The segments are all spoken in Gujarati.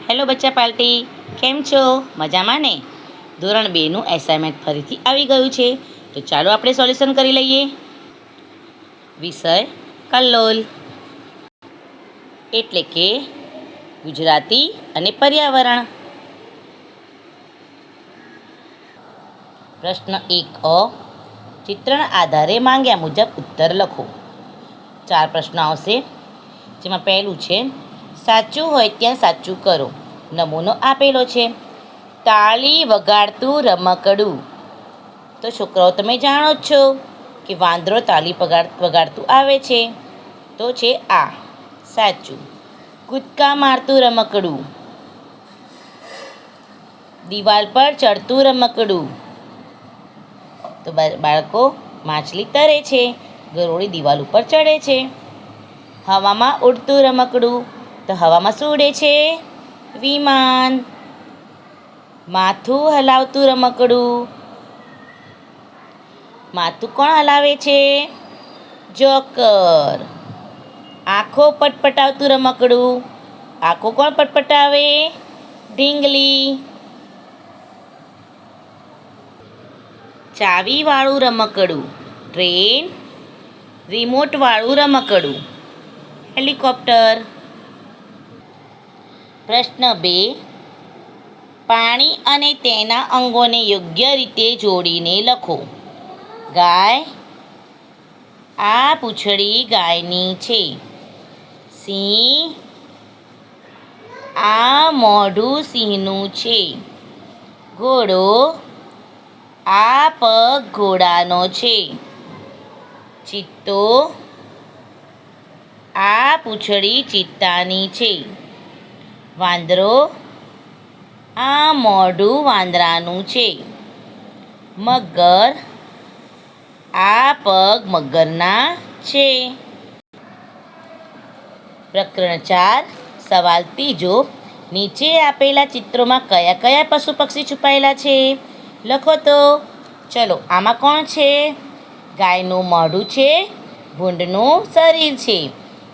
હેલો બચ્ચા પાર્ટી, કેમ છો? મજામાં ને? ધોરણ 2નું એસાઇનમેન્ટ ફરીથી આવી ગયું છે, તો ચાલો આપણે સોલ્યુશન કરી લઈએ. વિષય કલ્લોલ એટલે કે ગુજરાતી અને પર્યાવરણ. પ્રશ્ન 1 ચિત્રના આધારે માંગ્યા મુજબ ઉત્તર લખો. 4 પ્રશ્નો આવશે, જેમાં પહેલું છે સાચું હોય ત્યાં સાચું કરો. નમૂનો આપેલો છે, તાળી વગાડતું રમકડું. તો છોકરાઓ, તમે જાણો જ છો કે વાંદરો તાળી વગાડતું આવે છે, તો છે આ સાચું. કૂદકા મારતું રમકડું, દિવાલ પર ચડતું રમકડું. તો બાળકો, માછલી તરે છે, ગરોળી દિવાલ ઉપર ચડે છે. હવામાં ઉડતું રમકડું, તો હવામાં શું ઉડે છે? વિમાન. માથું હલાવતું રમકડું, માથું કોણ હલાવે છે? જોકર. આંખો પટપટાવતું રમકડું, આંખો કોણ પટપટાવે? ઢીંગલી. ચાવીવાળું રમકડું, ટ્રેન. રિમોટવાળું રમકડું, હેલિકોપ્ટર. પ્રશ્ન 2 પાણી અને તેના અંગોને યોગ્ય રીતે જોડીને લખો. ગાય, આ પૂંછડી ગાયની છે. સિંહ, આ મોઢું સિંહનું છે. ઘોડો, આ પગ ઘોડાનો છે. ચિત્તો, આ પૂંછડી ચિત્તાની છે. વાંદરો, આ મોઢું વાંદરાનું છે. મગર, આ પગ મગરના છે. પ્રકરણ 4 સવાલ 3 નીચે આપેલા ચિત્રોમાં કયા કયા પશુ પક્ષી છુપાયેલા છે? લખો તો. ચલો, આમાં કોણ છે? ગાયનું મોઢું છે, ભૂંડનું શરીર છે.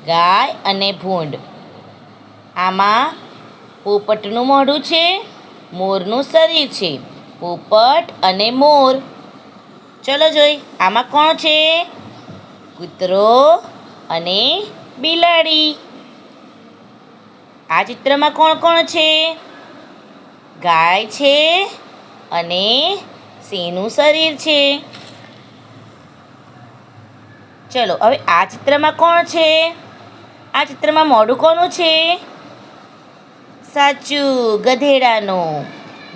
ગાય અને ભૂંડ. આમાં પોપટનું મોઢું છે, મોરનું શરીર છે. પોપટ અને મોર. ચલો જોઈ, આમાં કોણ છે? કૂતરો અને બિલાડી. આ ચિત્રમાં કોણ કોણ છે? ગાય છે અને સિંહનું શરીર છે. ચલો, હવે આ ચિત્રમાં કોણ છે? આ ચિત્રમાં મોઢું કોનું છે? સાચું, ગધેડાનું.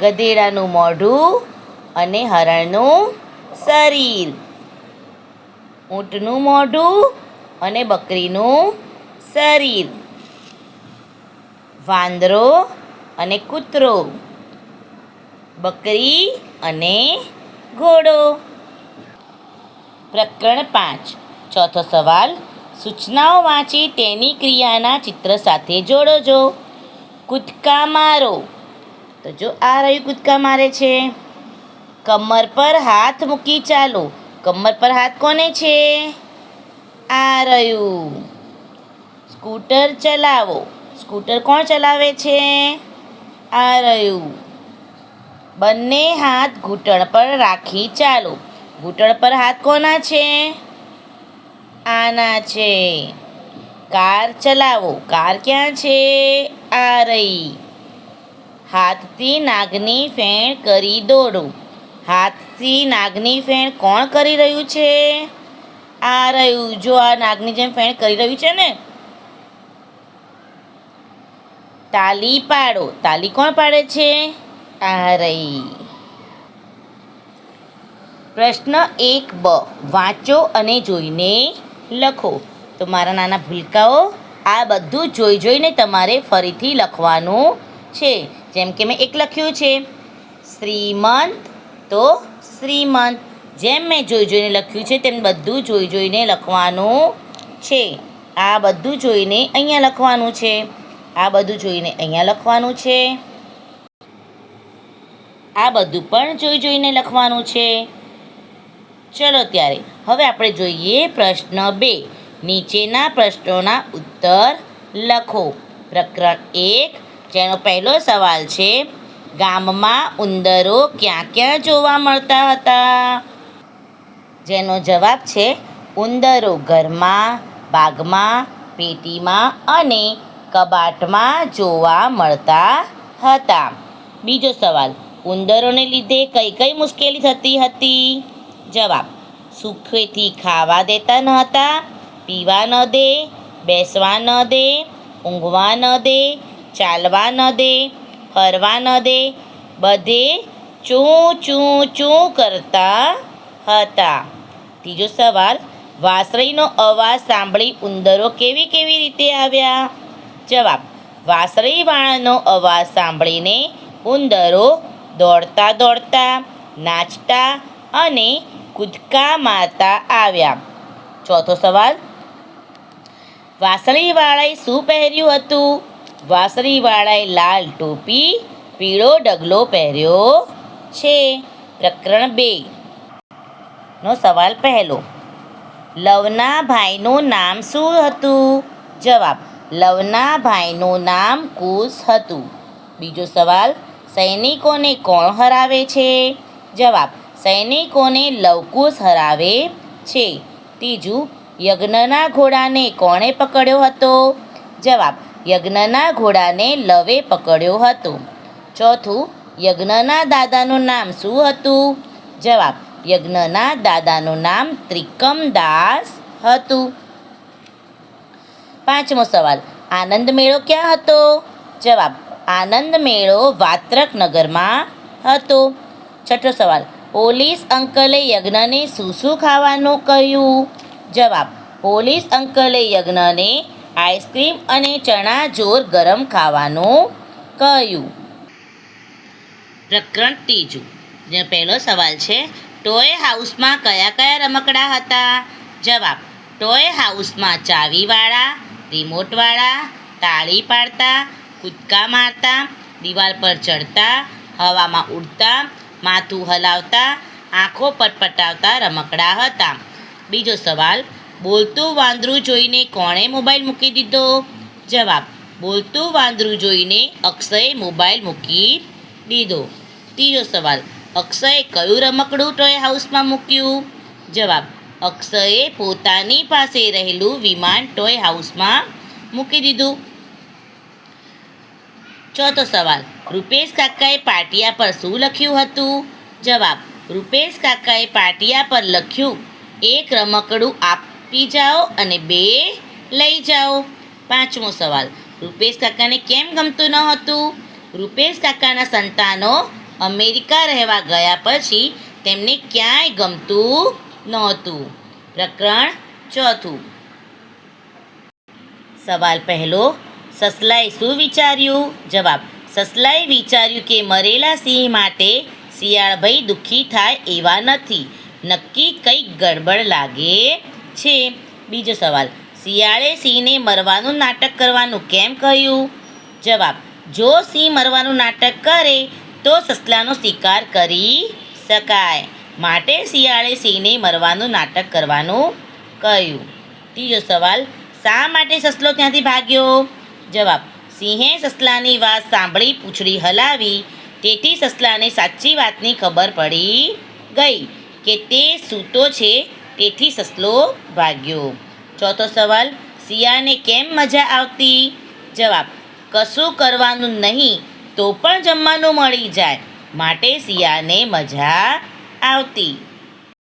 ગધેડાનું મોઢું અને હરણનું શરીર. ઊંટનું મોઢું અને બકરીનું શરીર. વાંદરો અને કૂતરો. બકરી અને ઘોડો. પ્રકરણ 5 ચોથો સવાલ સૂચનાઓ વાંચી તેની ક્રિયાના ચિત્ર સાથે જોડો. કૂદકા મારો, તો જો આ રહ્યું કૂદકા મારે છે. કમર પર હાથ મૂકી ચાલો, કમર પર હાથ કોને છે? આ રહ્યું. સ્કૂટર ચલાવો, સ્કૂટર કોણ ચલાવે છે? આ રહ્યું. બંને હાથ ઘૂંટણ પર રાખી ચાલો, ઘૂંટણ પર હાથ કોના છે? આના છે. કાર ચલાવો, કાર ક્યાં છે? આ રહી. હાથથી નાગની ફેણ કરી દોડો, હાથથી નાગની ફેણ કોણ કરી રહ્યું છે? આ રહ્યું. જો આ નાગની જેમ ફેણ કરી રહ્યું છે ને. તાલી પાડો, તાલી કોણ પાડે છે? આ રહી. પ્રશ્ન 1b વાંચો અને જોઈને લખો. તો મારા નાના ભૂલકાઓ, આ બધું જોઈને તમારે ફરીથી લખવાનું છે. જેમ કે મેં એક લખ્યું છે શ્રીમંત, તો શ્રીમંત. જેમ મેં જોઈને લખ્યું છે તેમ બધું જોઈને લખવાનું છે. આ બધું જોઈને અહીંયા લખવાનું છે. આ બધું જોઈને અહીંયા લખવાનું છે. આ બધું પણ જોઈને લખવાનું છે. ચલો ત્યારે હવે આપણે જોઈએ પ્રશ્ન 2. નીચેના પ્રશ્નોના ઉત્તર લખો. પ્રકરણ 1 જેનો પહેલો સવાલ છે, ગામમાં ઉંદરો ક્યાં ક્યાં જોવા મળતા હતા? જેનો જવાબ છે, ઉંદરો ઘરમાં, બાગમાં, પેટીમાં અને કબાટમાં જોવા મળતા હતા. બીજો સવાલ, ઉંદરોને લીધે કઈ કઈ મુશ્કેલી થતી હતી? જવાબ, સુખેથી ખાવા દેતા ન હતા, પીવા ન દે, બેસવા ન દે, ઊંઘવા ન દે, ચાલવા ન દે, ફરવા ન દે, બધે ચૂં ચૂં ચૂં કરતા હતા. ત્રીજો સવાલ, વાંસળીનો અવાજ સાંભળી ઉંદરો કેવી કેવી રીતે આવ્યા? જવાબ, વાંસળીવાળાનો અવાજ સાંભળીને ઉંદરો દોડતા દોડતા, નાચતા અને કૂદકા મારતા આવ્યા. ચોથો સવાલ, વાંસળીવાળાએ શું પહેર્યું હતું? વાંસળીવાળાએ લાલ ટોપી, પીળો ડગલો પહેર્યો છે. પ્રકરણ 2 નો સવાલ પહેલો, લવના ભાઈનું નામ શું હતું? જવાબ, લવના ભાઈનું નામ કુશ હતું. બીજો સવાલ, સૈનિકોને કોણ હરાવે છે? જવાબ, સૈનિકોને લવકુશ હરાવે છે. ત્રીજું, યજ્ઞના ઘોડાને કોણે પકડ્યો હતો? જવાબ, યજ્ઞના ઘોડાને લવે પકડ્યો હતો. ચોથું, યજ્ઞના દાદાનું નામ શું હતું? જવાબ, યજ્ઞના દાદાનું નામ ત્રિકમદાસ હતું. પાંચમો સવાલ, આનંદ મેળો ક્યાં હતો? જવાબ, આનંદ મેળો વાત્રક નગરમાં હતો. છઠ્ઠો સવાલ, પોલીસ અંકલે યજ્ઞને શું શું ખાવાનું કહ્યું? જવાબ, પોલીસ અંકલે યજ્ઞને આઈસ્ક્રીમ અને ચણા જોર ગરમ ખાવાનું કહ્યું. પ્રકરણ 3 જે પહેલો સવાલ છે, ટોય હાઉસમાં કયા કયા રમકડા હતા? જવાબ, ટોય હાઉસમાં ચાવીવાળા, રિમોટવાળા, તાળી પાડતા, કૂદકા મારતા, દિવાલ પર ચડતા, હવામાં ઉડતા, માથું હલાવતા, આંખો પટપટાવતા રમકડા હતા. બીજો સવાલ, બોલતું વાંદરું જોઈને કોણે મોબાઈલ મૂકી દીધો? જવાબ, બોલતું વાંદરું જોઈને અક્ષયે મોબાઈલ મૂકી દીધો. ત્રીજો સવાલ, અક્ષયે કયું રમકડું ટોય હાઉસમાં મૂક્યું? જવાબ, અક્ષયે પોતાની પાસે રહેલું વિમાન ટોય હાઉસમાં મૂકી દીધું. ચોથો સવાલ, રૂપેશ કાકાએ પાટિયા પર શું લખ્યું હતું? જવાબ, રૂપેશ કાકાએ પાટિયા પર લખ્યું, એક રમકડું આપી જાઓ અને 2 લઈ જાઓ. પાંચમો સવાલ, રૂપેશ કાકાને કેમ ગમતું ન હતું? રૂપેશ કાકાના સંતાનો અમેરિકા રહેવા ગયા પછી તેમને ક્યાંય ગમતું નહોતું. પ્રકરણ 4. સવાલ પહેલો, સસલાએ શું વિચાર્યું? જવાબ, સસલાએ વિચાર્યું કે મરેલા સિંહ માટે શિયાળભાઈ દુઃખી થાય એવા નથી, નક્કી કંઈક ગડબડ લાગે છે. બીજો સવાલ, શિયાળે સિંહને મરવાનું નાટક કરવાનું કેમ કહ્યું? જવાબ, જો સિંહ મરવાનું નાટક કરે તો સસલાનો શિકાર કરી શકાય, માટે શિયાળે સિંહને મરવાનું નાટક કરવાનું કહ્યું. ત્રીજો સવાલ, શા માટે સસલો ત્યાંથી ભાગ્યો? જવાબ, સિંહે સસલાની વાત સાંભળી પૂંછડી હલાવી, તેથી સસલાને સાચી વાતની ખબર પડી ગઈ કે તે સૂતો છે, તેથી સસલો ભાગ્યો. ચોથો સવાલ, શિયાળને કેમ મજા આવતી? જવાબ, કશું કરવાનું નહીં તો પણ જમવાનું મળી જાય, માટે શિયાળને મજા આવતી.